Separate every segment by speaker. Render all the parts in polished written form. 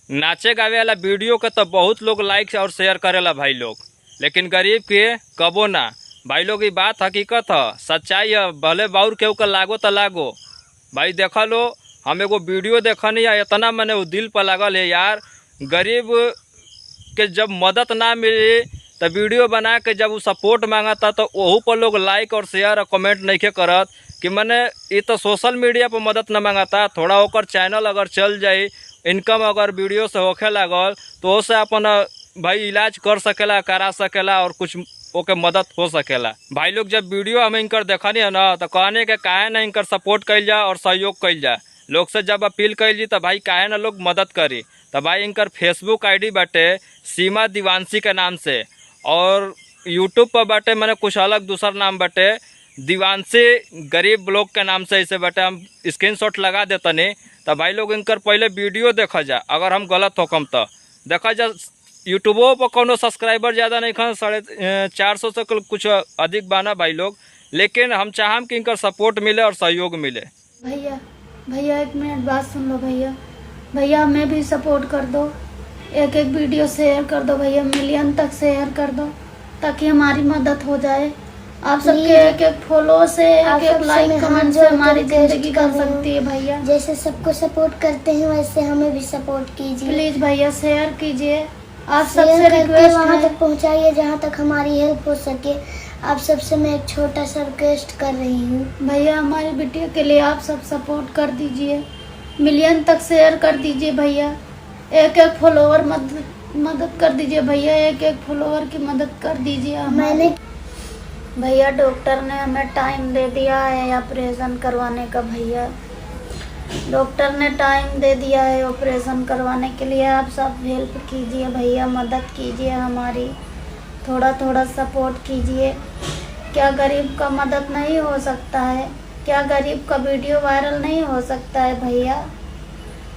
Speaker 1: नाचे गावे वाला वीडियो के तो बहुत लोग लाइक और शेयर करेला भाई लोग, लेकिन गरीब के कबो ना। भाई लोग ये बात हकीकत है, सच्चाई है। भले बाउर केहू का लागो तो लागो भाई। देख लो, हम एगो वीडियो देखनी है, इतना मैंने वो दिल पर लगल है यार। गरीब के जब मदद ना मिली तो वीडियो बना के जब वो सपोर्ट मांगता तो वहू पर लोग लाइक और शेयर और कमेंट नहीं करत कि मैंने ये तो सोशल मीडिया पर मदद न मांगता। थोड़ा होकर चैनल अगर चल जाए, इनकम अगर वीडियो से होखे लागल तो उससे अपन भाई इलाज कर सकेला, करा सकेला और कुछ ओके मदद हो सकेला। भाई लोग जब वीडियो हम इनकर देखनी है ना तो कहने के काहे ना इनकर सपोर्ट कइल जा और सहयोग कइल जा। लोग से जब अपील कइल जी तो भाई काहे ना लोग मदद करी। तो भाई इनकर फेसबुक आईडी बाटे सीमा दीवानसी के नाम से, और यूट्यूब पर बाटे मैंने कुछ अलग दूसरा नाम बाटे दीवानसी गरीब ब्लॉग के नाम से ऐसे बाटे। हम स्क्रीनशॉट लगा देतनी तो भाई लोग इनकर पहले वीडियो देखा जा, अगर हम गलत होकम तो देखा जा। यूट्यूबो पर कोनो सब्सक्राइबर ज़्यादा नहीं खा, 450 से कुछ अधिक बाना भाई लोग, लेकिन हम चाहम कि इनका सपोर्ट मिले और सहयोग मिले।
Speaker 2: भैया एक मिनट बात सुन लो भैया हमें भी सपोर्ट कर दो। एक वीडियो शेयर कर दो भैया, मिलियन तक शेयर कर दो ताकि हमारी मदद हो जाए। आप सबके एक फॉलो से, एक लाइक कमेंट से हमारी जिंदगी बन सकती है भैया।
Speaker 3: जैसे सबको सपोर्ट करते हैं वैसे हमें भी सपोर्ट कीजिए।
Speaker 2: प्लीज भैया शेयर कीजिए, आप सबसे रिक्वेस्ट
Speaker 3: वहाँ तक पहुँचाइए जहाँ तक हमारी हेल्प हो सके। आप सबसे मैं एक छोटा सा रिक्वेस्ट कर रही हूँ
Speaker 2: भैया, हमारी बिटिया के लिए आप सब सपोर्ट कर दीजिए, मिलियन तक शेयर कर दीजिए भैया। एक फॉलोवर मदद कर दीजिए भैया, एक फॉलोवर की मदद कर दीजिए। मैंने भैया डॉक्टर ने हमें टाइम दे दिया है ऑपरेशन करवाने का भैया। डॉक्टर ने टाइम दे दिया है ऑपरेशन करवाने के लिए। आप सब हेल्प कीजिए भैया, मदद कीजिए हमारी, थोड़ा थोड़ा सपोर्ट कीजिए। क्या गरीब का मदद नहीं हो सकता है? क्या गरीब का वीडियो वायरल नहीं हो सकता है भैया?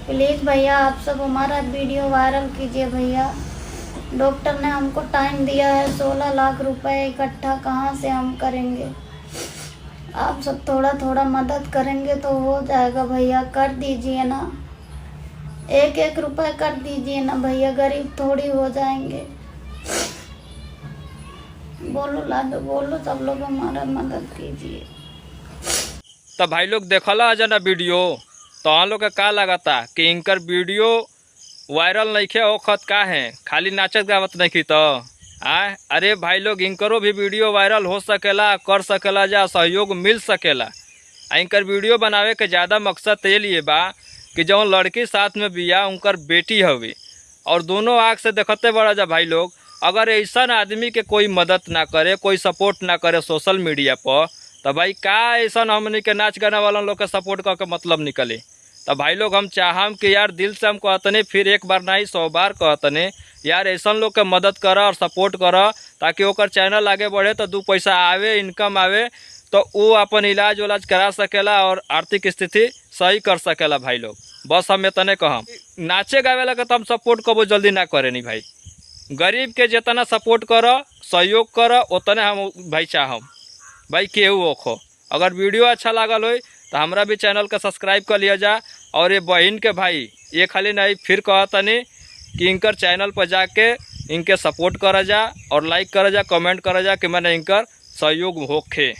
Speaker 2: प्लीज़ भैया आप सब हमारा वीडियो वायरल कीजिए भैया। डॉक्टर ने हमको टाइम दिया है, 16 लाख रुपए इकट्ठा कहाँ से हम करेंगे? आप सब थोड़ा थोड़ा मदद करेंगे तो हो जाएगा भैया। कर दीजिए ना, एक रुपए कर दीजिए ना भैया, गरीब थोड़ी हो जाएंगे। बोलो लाडो बोलो, सब लोग हमारा मदद कीजिए।
Speaker 1: तो भाई लोग देखला जना वीडियो, तो हम लोग का लगता कि इनकर वीडियो वायरल नहीं खे होखत का है, खाली नाचत गावत नहीं की तो अरे भाई लोग इनकरो भी वीडियो वायरल हो सकेला, कर सकेला जा, सहयोग मिल सकेला। इनकर वीडियो बनावे के ज़्यादा मकसद ये लिए बा कि जौन लड़की साथ में बिया उनकर बेटी हवे, और दोनों आँख से देखते बड़ा जा भाई लोग। अगर ऐसा आदमी के कोई मदद ना करे, कोई सपोर्ट ना करे सोशल मीडिया पर, तो भाई का ऐसा हमने के नाच गाने वाला लोग के सपोर्ट करके मतलब निकले। तो भाई लोग हम चाहम कि यार दिल से हम कहतने, फिर एक बार नहीं 100 बार कहतने, यार ऐसा लोग के मदद करा और सपोर्ट करा ताकि ओकर चैनल आगे बढ़े, तो 2 पैसा आवे, इनकम आवे, तो वो अपन इलाज उलाज करा सकेला और आर्थिक स्थिति सही कर सकेला भाई लोग। बस हम इतने कहम। नाचे गावे लगे तो हम सपोर्ट कबो जल्दी ना करे नहीं भाई। गरीब के जितना सपोर्ट कर, सहयोग कर, उतने हम भाई चाहम भाई केहू ओखो। अगर वीडियो अच्छा लागल हो तो हमरा भी चैनल का सब्सक्राइब कर लिया जा। और ये बहन के भाई ये खाली नहीं, फिर कहतनी कि इनकर चैनल पर जाके इनके सपोर्ट करा जा और लाइक करा जा, कमेंट करा जा कि मैंने इनकर सहयोग होखे।